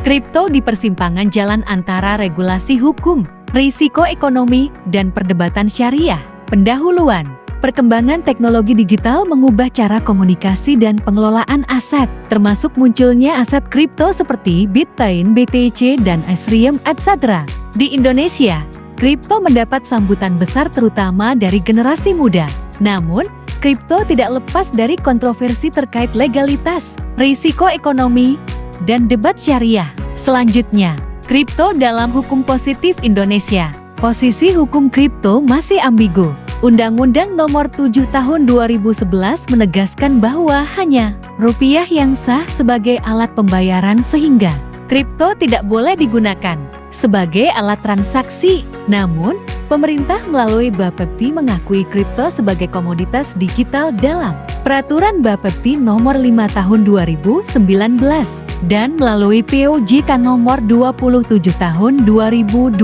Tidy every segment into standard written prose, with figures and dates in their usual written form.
Kripto di persimpangan jalan antara regulasi hukum, risiko ekonomi, dan perdebatan syariah. Pendahuluan. Perkembangan teknologi digital mengubah cara komunikasi dan pengelolaan aset, termasuk munculnya aset kripto seperti Bitcoin, BTC, dan Ethereum, etc. Di Indonesia, kripto mendapat sambutan besar terutama dari generasi muda. Namun, kripto tidak lepas dari kontroversi terkait legalitas, risiko ekonomi, dan debat syariah. Selanjutnya, kripto dalam hukum positif Indonesia. Posisi hukum kripto masih ambigu. Undang-Undang Nomor 7 Tahun 2011 menegaskan bahwa hanya rupiah yang sah sebagai alat pembayaran sehingga kripto tidak boleh digunakan sebagai alat transaksi. Namun, pemerintah melalui Bapepti mengakui kripto sebagai komoditas digital dalam Peraturan Bapepti Nomor 5 Tahun 2019 dan melalui POJK Nomor 27 Tahun 2024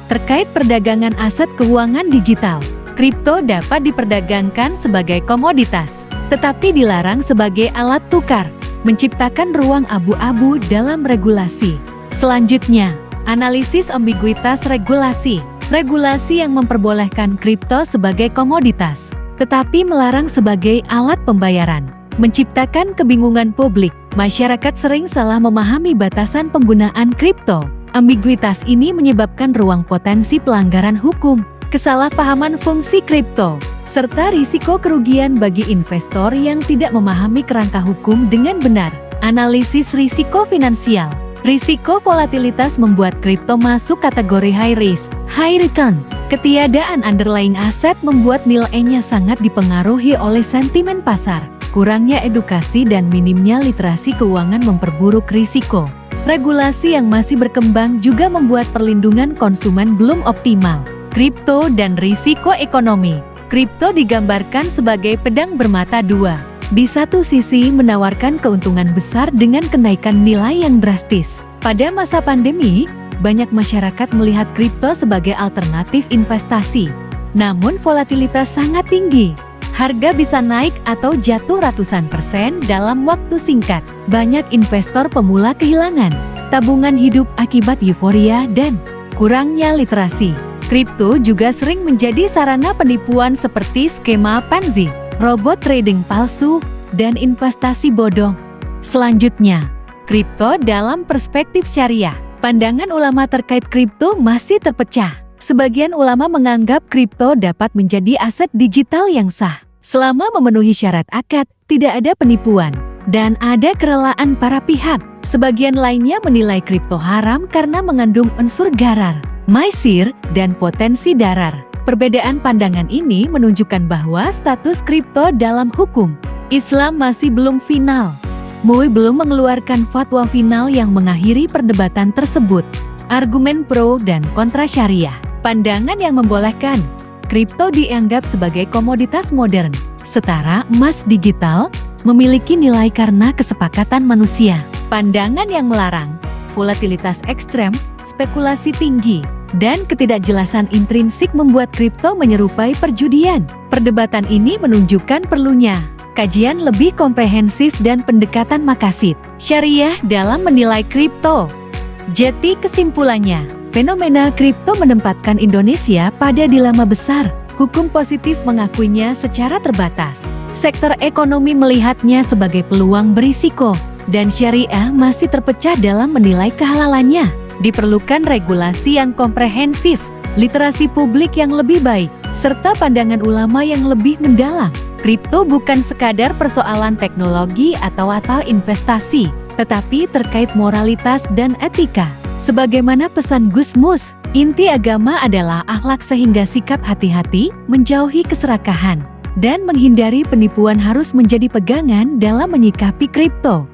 terkait perdagangan aset keuangan digital. Kripto dapat diperdagangkan sebagai komoditas, tetapi dilarang sebagai alat tukar, menciptakan ruang abu-abu dalam regulasi. Selanjutnya, analisis ambiguitas regulasi. Regulasi yang memperbolehkan kripto sebagai komoditas, tetapi melarang sebagai alat pembayaran, menciptakan kebingungan publik. Masyarakat sering salah memahami batasan penggunaan kripto. Ambiguitas ini menyebabkan ruang potensi pelanggaran hukum, kesalahpahaman fungsi kripto, serta risiko kerugian bagi investor yang tidak memahami kerangka hukum dengan benar. Analisis risiko finansial. Risiko volatilitas membuat kripto masuk kategori high risk, high return. Ketiadaan underlying aset membuat nilainya sangat dipengaruhi oleh sentimen pasar. Kurangnya edukasi dan minimnya literasi keuangan memperburuk risiko. Regulasi yang masih berkembang juga membuat perlindungan konsumen belum optimal. Kripto dan risiko ekonomi. Kripto digambarkan sebagai pedang bermata dua. Di satu sisi menawarkan keuntungan besar dengan kenaikan nilai yang drastis. Pada masa pandemi, banyak masyarakat melihat kripto sebagai alternatif investasi. Namun volatilitas sangat tinggi. Harga bisa naik atau jatuh ratusan persen dalam waktu singkat. Banyak investor pemula kehilangan tabungan hidup akibat euforia dan kurangnya literasi. Kripto juga sering menjadi sarana penipuan seperti skema Ponzi, robot trading palsu, dan investasi bodong. Selanjutnya, kripto dalam perspektif syariah. Pandangan ulama terkait kripto masih terpecah. Sebagian ulama menganggap kripto dapat menjadi aset digital yang sah selama memenuhi syarat akad, tidak ada penipuan, dan ada kerelaan para pihak. Sebagian lainnya menilai kripto haram karena mengandung unsur gharar, maisir, dan potensi darar. Perbedaan pandangan ini menunjukkan bahwa status kripto dalam hukum Islam masih belum final. MUI belum mengeluarkan fatwa final yang mengakhiri perdebatan tersebut. Argumen pro dan kontra syariah. Pandangan yang membolehkan kripto dianggap sebagai komoditas modern, setara emas digital, memiliki nilai karena kesepakatan manusia. Pandangan yang melarang volatilitas ekstrem, spekulasi tinggi, dan ketidakjelasan intrinsik membuat kripto menyerupai perjudian. Perdebatan ini menunjukkan perlunya kajian lebih komprehensif dan pendekatan maqasid syariah dalam menilai kripto. Jadi kesimpulannya, fenomena kripto menempatkan Indonesia pada dilema besar. Hukum positif mengakuinya secara terbatas. Sektor ekonomi melihatnya sebagai peluang berisiko, dan syariah masih terpecah dalam menilai kehalalannya. Diperlukan regulasi yang komprehensif, literasi publik yang lebih baik, serta pandangan ulama yang lebih mendalam. Kripto bukan sekadar persoalan teknologi atau investasi, tetapi terkait moralitas dan etika. Sebagaimana pesan Gus Mus, inti agama adalah akhlak sehingga sikap hati-hati, menjauhi keserakahan, dan menghindari penipuan harus menjadi pegangan dalam menyikapi kripto.